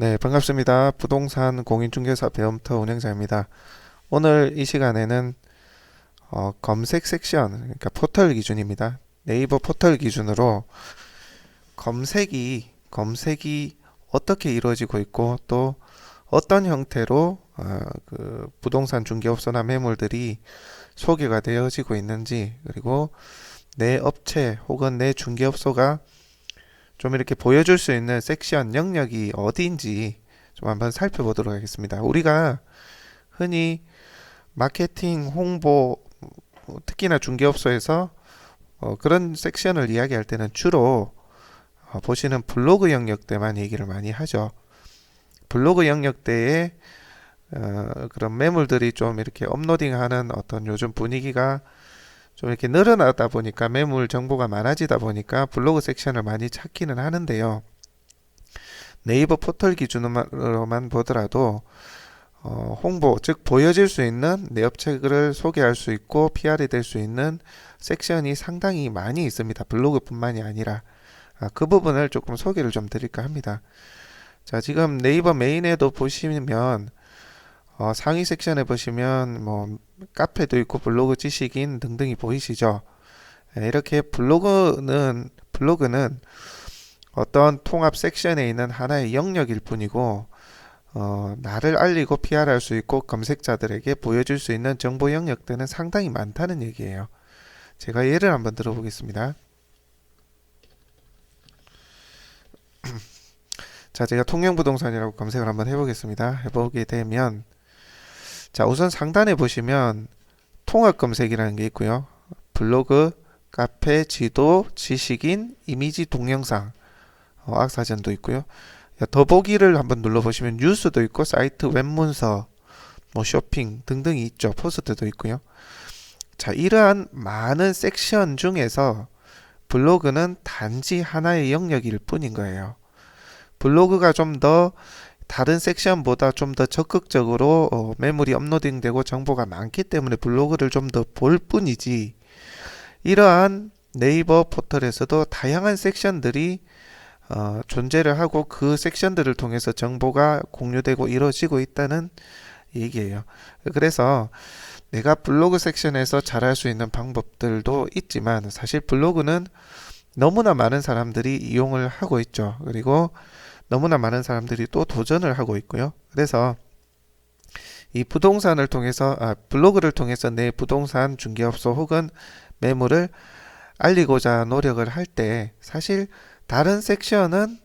네, 반갑습니다. 부동산 공인중개사 배움터 운영자입니다. 오늘 이 시간에는 검색 섹션, 그러니까 포털 기준입니다. 네이버 포털 기준으로 검색이 어떻게 이루어지고 있고 또 어떤 형태로 그 부동산 중개업소나 매물들이 소개가 되어지고 있는지, 그리고 내 업체 혹은 내 중개업소가 좀 이렇게 보여줄 수 있는 섹션 영역이 어디인지 좀 한번 살펴보도록 하겠습니다. 우리가 흔히 마케팅, 홍보, 특히나 중개업소에서 그런 섹션을 이야기할 때는 주로 보시는 블로그 영역대만 얘기를 많이 하죠. 블로그 영역대에 그런 매물들이 좀 이렇게 업로딩하는 어떤 요즘 분위기가 좀 이렇게 늘어나다 보니까, 매물 정보가 많아지다 보니까 블로그 섹션을 많이 찾기는 하는데요. 네이버 포털 기준으로만 보더라도 홍보, 즉 보여질 수 있는 내 업체를 소개할 수 있고 PR이 될 수 있는 섹션이 상당히 많이 있습니다. 블로그뿐만이 아니라 그 부분을 조금 소개를 좀 드릴까 합니다. 자, 지금 네이버 메인에도 보시면 상위 섹션에 보시면 뭐 카페도 있고 블로그 지식인 등등이 보이시죠? 이렇게 블로그는 어떤 통합 섹션에 있는 하나의 영역일 뿐이고, 나를 알리고 PR할 수 있고 검색자들에게 보여줄 수 있는 정보 영역들은 상당히 많다는 얘기예요. 제가 예를 한번 들어보겠습니다. 자, 제가 통영부동산이라고 검색을 한번 해보겠습니다. 해보게 되면, 자, 우선 상단에 보시면 통합 검색이라는 게 있고요. 블로그, 카페, 지도, 지식인, 이미지, 동영상, 악사전도 있고요. 더보기를 한번 눌러보시면 뉴스도 있고 사이트 웹문서, 뭐 쇼핑 등등이 있죠. 포스트도 있고요. 자, 이러한 많은 섹션 중에서 블로그는 단지 하나의 영역일 뿐인 거예요. 블로그가 좀 더 다른 섹션보다 좀 더 적극적으로 매물이 업로딩되고 정보가 많기 때문에 블로그를 좀 더 볼 뿐이지, 이러한 네이버 포털에서도 다양한 섹션들이 존재를 하고 그 섹션들을 통해서 정보가 공유되고 이루어지고 있다는 얘기예요. 그래서 내가 블로그 섹션에서 잘할 수 있는 방법들도 있지만, 사실 블로그는 너무나 많은 사람들이 이용을 하고 있죠. 그리고 너무나 많은 사람들이 또 도전을 하고 있고요. 그래서 이 블로그를 통해서 내 부동산 중개업소 혹은 매물을 알리고자 노력을 할 때, 사실 다른 섹션은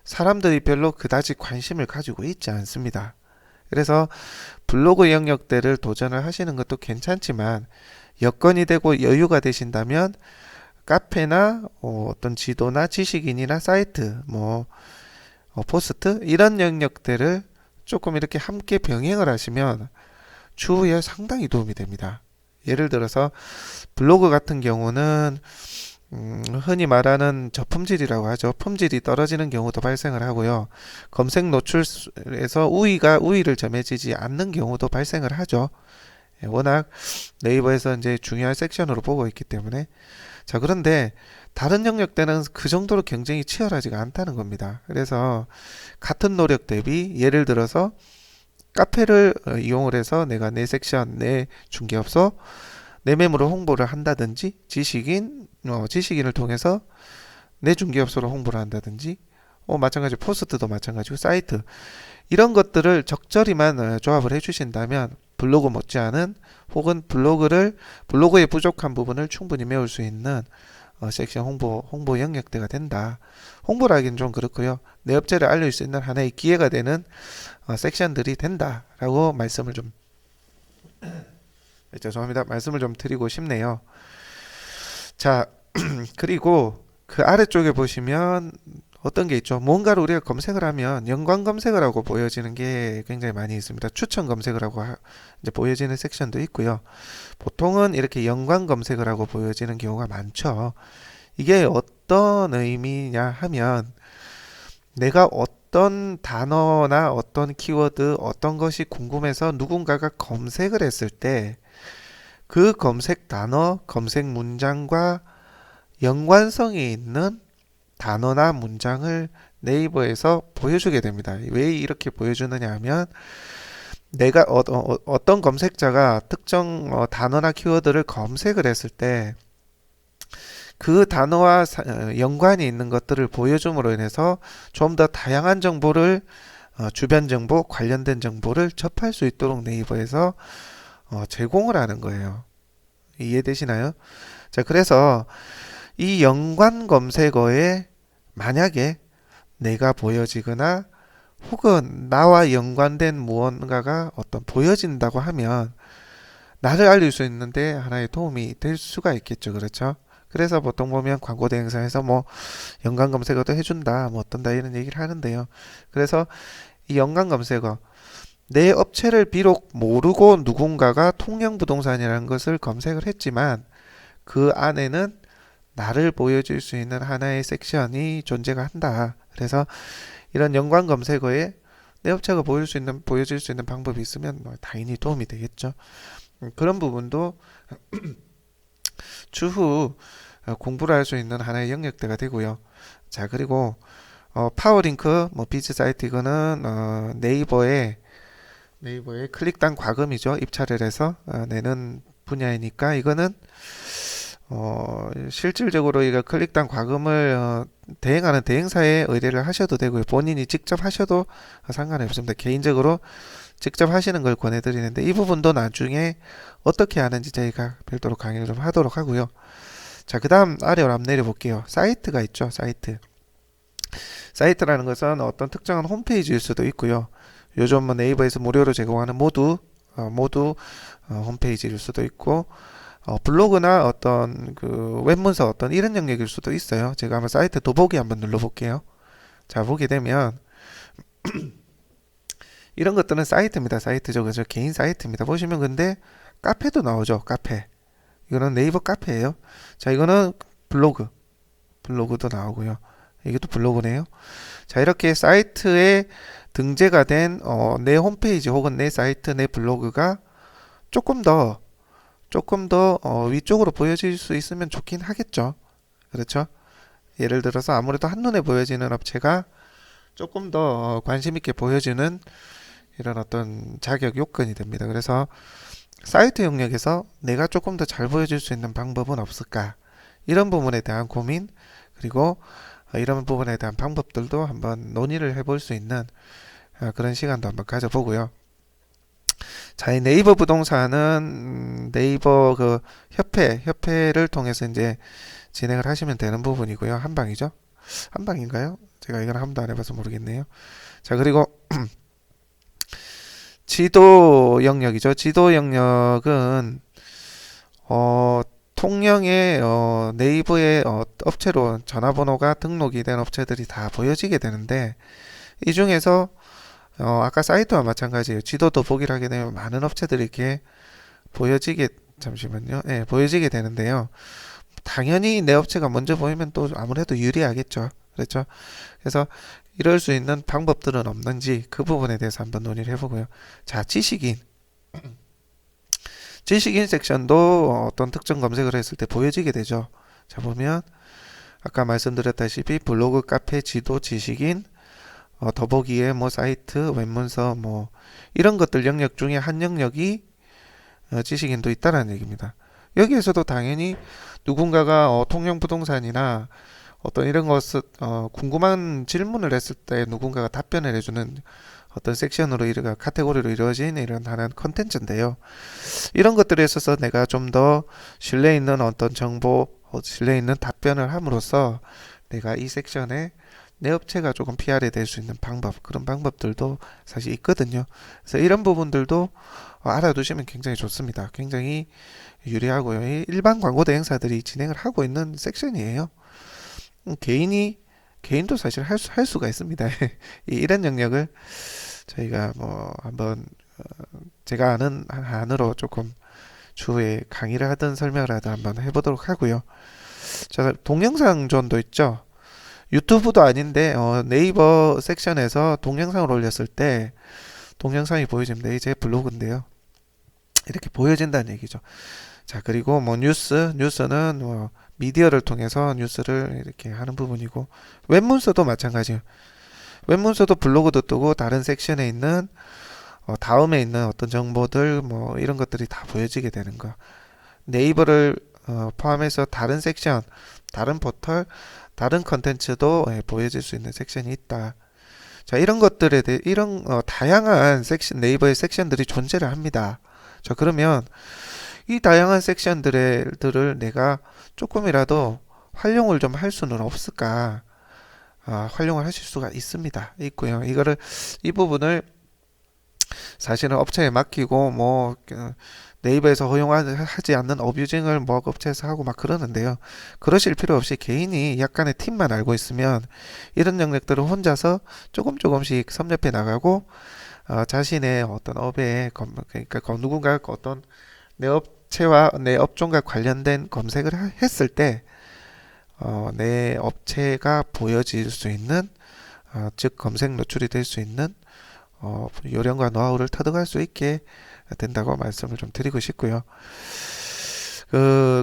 사람들이 별로 그다지 관심을 가지고 있지 않습니다. 그래서 블로그 영역대를 도전을 하시는 것도 괜찮지만, 여건이 되고 여유가 되신다면 카페나 어떤 지도나 지식인이나 사이트, 뭐 포스트, 이런 영역들을 조금 이렇게 함께 병행을 하시면 추후에 상당히 도움이 됩니다. 예를 들어서 블로그 같은 경우는 흔히 말하는 저품질이라고 하죠. 품질이 떨어지는 경우도 발생을 하고요. 검색 노출에서 우위를 점해지지 않는 경우도 발생을 하죠. 워낙 네이버에서 이제 중요한 섹션으로 보고 있기 때문에. 자, 그런데 다른 영역대는 그 정도로 경쟁이 치열하지가 않다는 겁니다. 그래서 같은 노력 대비, 예를 들어서 카페를 이용을 해서 내가 내 섹션, 내 중개업소, 내 매물을 홍보를 한다든지, 지식인을 통해서 내 중개업소를 홍보를 한다든지, 마찬가지 포스트도 마찬가지고 사이트, 이런 것들을 적절히만 조합을 해주신다면 블로그 못지않은, 혹은 블로그의 부족한 부분을 충분히 메울 수 있는 섹션 홍보 영역대가 된다. 홍보라기는 좀 그렇고요. 내 업체를 알릴 수 있는 하나의 기회가 되는 섹션들이 된다라고 말씀을 좀 드리고 싶네요. 자, 그리고 그 아래쪽에 보시면 어떤 게 있죠? 뭔가를 우리가 검색을 하면 연관 검색을 하고 보여지는 게 굉장히 많이 있습니다. 추천 검색을 하고 이제 보여지는 섹션도 있고요. 보통은 이렇게 연관 검색을 하고 보여지는 경우가 많죠. 이게 어떤 의미냐 하면, 내가 어떤 단어나 어떤 키워드, 어떤 것이 궁금해서 누군가가 검색을 했을 때 그 검색 단어, 검색 문장과 연관성이 있는 단어나 문장을 네이버에서 보여주게 됩니다. 왜 이렇게 보여주느냐 하면 내가 떤 검색자가 특정 단어나 키워드를 검색을 했을 때 그 단어와 연관이 있는 것들을 보여줌으로 인해서 좀 더 다양한 정보를 주변 정보, 관련된 정보를 접할 수 있도록 네이버에서 제공을 하는 거예요. 이해되시나요? 자, 그래서 이 연관 검색어에 만약에 내가 보여지거나 혹은 나와 연관된 무언가가 보여진다고 하면 나를 알릴 수 있는데 하나의 도움이 될 수가 있겠죠. 그렇죠? 그래서 보통 보면 광고 대행사에서 뭐 연관 검색어도 해준다, 뭐 어떤다 이런 얘기를 하는데요. 그래서 이 연관 검색어, 내 업체를 비록 모르고 누군가가 통영부동산이라는 것을 검색을 했지만 그 안에는 나를 보여줄 수 있는 하나의 섹션이 존재가 한다. 그래서 이런 연관 검색어에 내 업체가 보여줄 수 있는 방법이 있으면 뭐 당연히 도움이 되겠죠. 그런 부분도 추후 공부를 할 수 있는 하나의 영역대가 되고요. 자, 그리고 파워링크, 뭐 비즈 사이트 이거는 네이버의 클릭당 과금이죠. 입찰을 해서 내는 분야이니까 이거는 실질적으로 이거 클릭당 과금을 대행하는 대행사에 의뢰를 하셔도 되고요. 본인이 직접 하셔도 상관이 없습니다. 개인적으로 직접 하시는 걸 권해드리는데 이 부분도 나중에 어떻게 하는지 저희가 별도로 강의를 좀 하도록 하고요. 자, 그 다음 아래로 한번 내려볼게요. 사이트가 있죠. 사이트라는 것은 어떤 특정한 홈페이지일 수도 있고요. 요즘 뭐 네이버에서 무료로 제공하는 모두 홈페이지일 수도 있고 블로그나 어떤 그 웹문서 어떤 이런 영역일 수도 있어요. 제가 한번 사이트 더보기 한번 눌러볼게요. 자, 보게 되면 이런 것들은 사이트입니다. 사이트죠. 그죠? 개인 사이트입니다. 보시면 근데 카페도 나오죠. 카페. 이거는 네이버 카페예요. 자, 이거는 블로그도 나오고요. 이것도 블로그네요. 자, 이렇게 사이트에 등재가 된 내 홈페이지 혹은 내 사이트, 내 블로그가 조금 더 위쪽으로 보여질 수 있으면 좋긴 하겠죠. 그렇죠? 예를 들어서 아무래도 한눈에 보여지는 업체가 조금 더 관심 있게 보여주는 이런 어떤 자격 요건이 됩니다. 그래서 사이트 영역에서 내가 조금 더 잘 보여줄 수 있는 방법은 없을까? 이런 부분에 대한 고민, 그리고 이런 부분에 대한 방법들도 한번 논의를 해볼 수 있는 그런 시간도 한번 가져보고요. 자, 이 네이버 부동산은 네이버 그 협회를 통해서 이제 진행을 하시면 되는 부분이고요. 한방이죠? 한방인가요? 제가 이건 한 번도 안 해봐서 모르겠네요. 자, 그리고 지도 영역이죠. 지도 영역은 통영의 네이버의 업체로 전화번호가 등록이 된 업체들이 다 보여지게 되는데 이 중에서 아까 사이트와 마찬가지예요. 지도 더보기를 하게 되면 많은 업체들이 이렇게 보여지게 잠시만요. 네, 보여지게 되는데요. 당연히 내 업체가 먼저 보이면 또 아무래도 유리하겠죠. 그렇죠? 그래서 이럴 수 있는 방법들은 없는지 그 부분에 대해서 한번 논의를 해보고요. 자, 지식인 섹션도 어떤 특정 검색을 했을 때 보여지게 되죠. 자, 보면 아까 말씀드렸다시피 블로그, 카페, 지도, 지식인, 더보기에 뭐 사이트, 웹문서 뭐 이런 것들 영역 중에 한 영역이 지식인도 있다라는 얘기입니다. 여기에서도 당연히 누군가가 통영부동산이나 어떤 이런 것을 궁금한 질문을 했을 때 누군가가 답변을 해주는 어떤 섹션으로 카테고리로 이루어진 이런 하나의 컨텐츠인데요. 이런 것들에 있어서 내가 좀 더 신뢰 있는 어떤 정보, 신뢰 있는 답변을 함으로써 내가 이 섹션에 내 업체가 조금 PR이 될 수 있는 방법, 그런 방법들도 사실 있거든요. 그래서 이런 부분들도 알아두시면 굉장히 좋습니다. 굉장히 유리하고요. 일반 광고 대행사들이 진행을 하고 있는 섹션이에요. 개인도 사실 할 수가 있습니다. 이런 영역을 저희가 뭐 한번 제가 아는 한으로 조금 추후에 강의를 하든 설명을 하든 한번 해보도록 하고요. 자, 동영상존도 있죠. 유튜브도 아닌데 네이버 섹션에서 동영상을 올렸을 때 동영상이 보여집니다. 이게 제 블로그인데요. 이렇게 보여진다는 얘기죠. 자, 그리고 뭐 뉴스는 뭐 미디어를 통해서 뉴스를 이렇게 하는 부분이고 웹문서도 마찬가지예요. 웹문서도 블로그도 뜨고 다른 섹션에 있는 다음에 있는 어떤 정보들 뭐 이런 것들이 다 보여지게 되는 거. 네이버를 포함해서 다른 섹션, 다른 포털, 다른 컨텐츠도 보여질 수 있는 섹션이 있다. 자, 이런 것들에 대해 이런 다양한 섹션 네이버의 섹션들이 존재를 합니다. 자, 그러면 이 다양한 섹션들을 내가 조금이라도 활용을 좀 할 수는 없을까? 활용을 하실 수가 있고요. 이 부분을 사실은 업체에 맡기고 뭐 네이버에서 허용하지 않는 어뷰징을 뭐 업체에서 하고 막 그러는데요. 그러실 필요 없이 개인이 약간의 팁만 알고 있으면 이런 영역들을 혼자서 조금씩 섭렵해 나가고 자신의 어떤 업에 그러니까 누군가 어떤 내 업체와 내 업종과 관련된 검색을 했을 때 내 업체가 보여질 수 있는 즉 검색 노출이 될 수 있는 요령과 노하우를 터득할 수 있게 된다고 말씀을 좀 드리고 싶고요.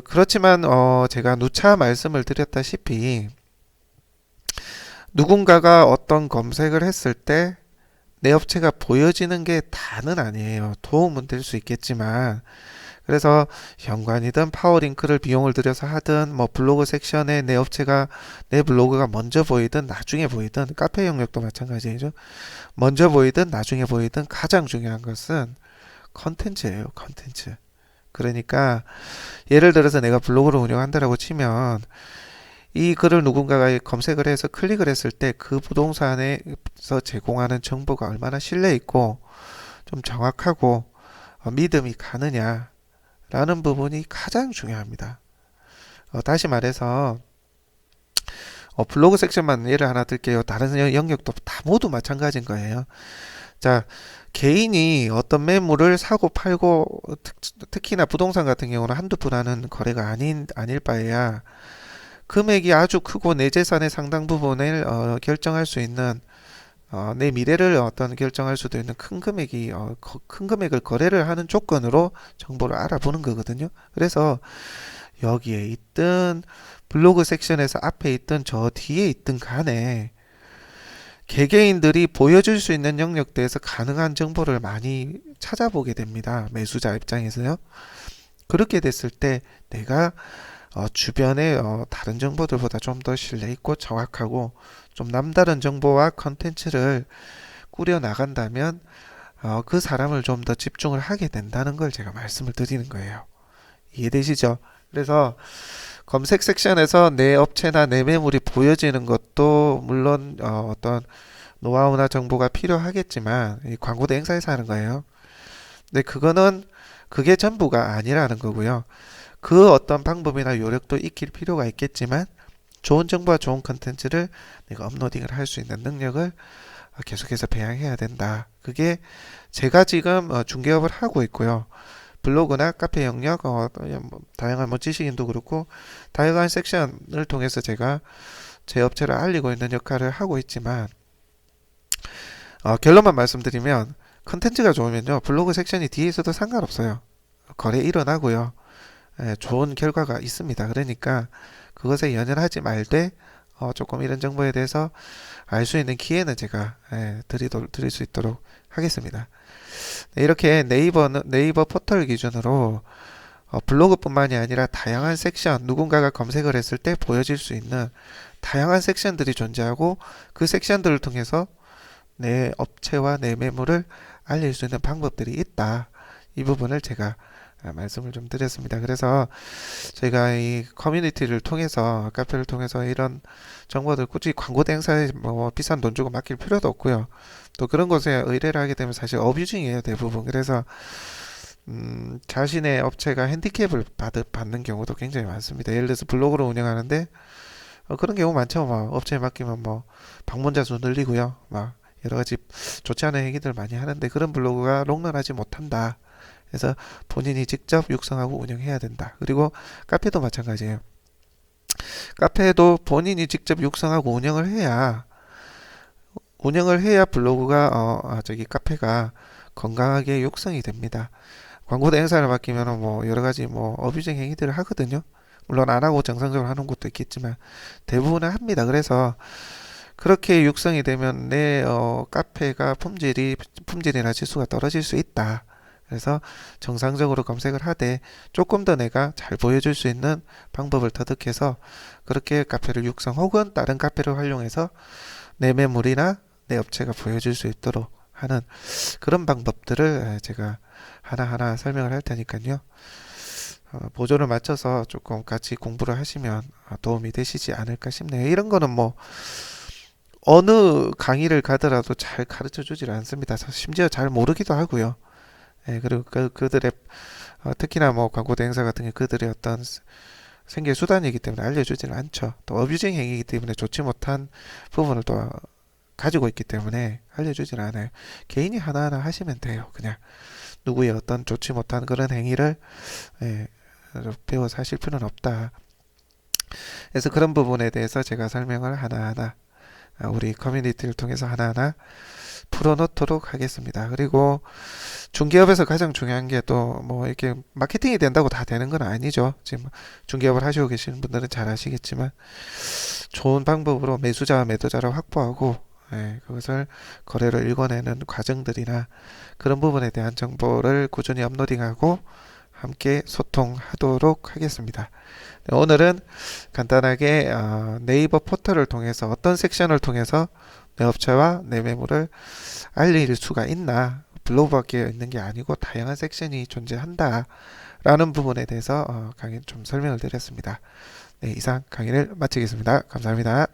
그렇지만 제가 누차 말씀을 드렸다시피 누군가가 어떤 검색을 했을 때 내 업체가 보여지는 게 다는 아니에요. 도움은 될 수 있겠지만 그래서 현관이든 파워링크를 비용을 들여서 하든 뭐 블로그 섹션에 내 블로그가 먼저 보이든 나중에 보이든 카페 영역도 마찬가지죠. 먼저 보이든 나중에 보이든 가장 중요한 것은 컨텐츠예요. 컨텐츠. 그러니까 예를 들어서 내가 블로그를 운영한다라고 치면 이 글을 누군가가 검색을 해서 클릭을 했을 때 그 부동산에서 제공하는 정보가 얼마나 신뢰 있고 좀 정확하고 믿음이 가느냐라는 부분이 가장 중요합니다. 다시 말해서 블로그 섹션만 예를 하나 들게요. 다른 영역도 다 모두 마찬가지인 거예요. 자, 개인이 어떤 매물을 사고 팔고 특히나 부동산 같은 경우는 한두 푼 하는 거래가 아닐 바에야 금액이 아주 크고 내 재산의 상당 부분을 결정할 수 있는 내 미래를 결정할 수도 있는 큰 금액을 거래를 하는 조건으로 정보를 알아보는 거거든요. 그래서 여기에 있든 블로그 섹션에서 앞에 있든 저 뒤에 있든 간에 개개인들이 보여줄 수 있는 영역대에서 가능한 정보를 많이 찾아보게 됩니다. 매수자 입장에서요. 그렇게 됐을 때 내가 주변의 다른 정보들보다 좀 더 신뢰 있고 정확하고 좀 남다른 정보와 컨텐츠를 꾸려 나간다면 그 사람을 좀 더 집중을 하게 된다는 걸 제가 말씀을 드리는 거예요. 이해되시죠? 그래서 검색 섹션에서 내 업체나 내 매물이 보여지는 것도 물론 어떤 노하우나 정보가 필요하겠지만 이 광고도 행사에서 하는 거예요. 근데 그게 전부가 아니라는 거고요. 그 어떤 방법이나 요령도 익힐 필요가 있겠지만 좋은 정보와 좋은 컨텐츠를 내가 업로딩을 할 수 있는 능력을 계속해서 배양해야 된다. 그게 제가 지금 중개업을 하고 있고요. 블로그나 카페 영역, 다양한 지식인도 그렇고 다양한 섹션을 통해서 제가 제 업체를 알리고 있는 역할을 하고 있지만 결론만 말씀드리면 컨텐츠가 좋으면요 블로그 섹션이 뒤에 있어도 상관없어요. 거래 일어나고요. 좋은 결과가 있습니다. 그러니까 그것에 연연하지 말되 조금 이런 정보에 대해서 알 수 있는 기회는 제가 드릴 수 있도록 하겠습니다. 네, 이렇게 네이버 포털 기준으로 블로그뿐만이 아니라 다양한 섹션, 누군가가 검색을 했을 때 보여질 수 있는 다양한 섹션들이 존재하고 그 섹션들을 통해서 내 업체와 내 매물을 알릴 수 있는 방법들이 있다. 이 부분을 제가 말씀을 좀 드렸습니다. 그래서 저희가 이 커뮤니티를 통해서 카페를 통해서 이런 정보들 굳이 광고 행사에 뭐 비싼 돈 주고 맡길 필요도 없고요. 또 그런 곳에 의뢰를 하게 되면 사실 어뷰징이에요 대부분. 그래서 자신의 업체가 핸디캡을 받는 경우도 굉장히 많습니다. 예를 들어서 블로그를 운영하는데 그런 경우 많죠. 막 업체에 맡기면 뭐 방문자 수 늘리고요. 막 여러 가지 좋지 않은 행위들 많이 하는데 그런 블로그가 롱런하지 못한다. 그래서 본인이 직접 육성하고 운영해야 된다. 그리고 카페도 마찬가지예요. 카페도 본인이 직접 육성하고 운영을 해야 블로그가 카페가 건강하게 육성이 됩니다. 광고도 행사를 맡기면 뭐 여러 가지 뭐 어뷰징 행위들을 하거든요. 물론 안 하고 정상적으로 하는 곳도 있겠지만 대부분은 합니다. 그래서 그렇게 육성이 되면 내 카페가 품질이나 지수가 떨어질 수 있다. 그래서 정상적으로 검색을 하되 조금 더 내가 잘 보여줄 수 있는 방법을 터득해서 그렇게 카페를 육성 혹은 다른 카페를 활용해서 내 매물이나 내 업체가 보여줄 수 있도록 하는 그런 방법들을 제가 하나하나 설명을 할 테니까요. 보조를 맞춰서 조금 같이 공부를 하시면 도움이 되시지 않을까 싶네요. 이런 거는 뭐 어느 강의를 가더라도 잘 가르쳐 주질 않습니다. 심지어 잘 모르기도 하고요. 예, 그리고 그들의 특히나 뭐 광고 대행사 같은 게 그들의 어떤 생계 수단이기 때문에 알려주지는 않죠. 또 어뷰징 행위이기 때문에 좋지 못한 부분을 또 가지고 있기 때문에 알려주지는 않아요. 개인이 하나하나 하시면 돼요. 그냥 누구의 어떤 좋지 못한 그런 행위를 예, 배워서 하실 필요는 없다. 그래서 그런 부분에 대해서 제가 설명을 하나하나 우리 커뮤니티를 통해서 하나하나 풀어놓도록 하겠습니다. 그리고 중개업에서 가장 중요한 게 또 뭐 이렇게 마케팅이 된다고 다 되는 건 아니죠. 지금 중개업을 하시고 계시는 분들은 잘 아시겠지만 좋은 방법으로 매수자와 매도자를 확보하고 그것을 거래를 읽어내는 과정들이나 그런 부분에 대한 정보를 꾸준히 업로딩하고 함께 소통하도록 하겠습니다. 네, 오늘은 간단하게 네이버 포털을 통해서 어떤 섹션을 통해서 내 업체와 내 매물을 알릴 수가 있나, 블로그밖에 있는 게 아니고 다양한 섹션이 존재한다 라는 부분에 대해서 강의 좀 설명을 드렸습니다. 네, 이상 강의를 마치겠습니다. 감사합니다.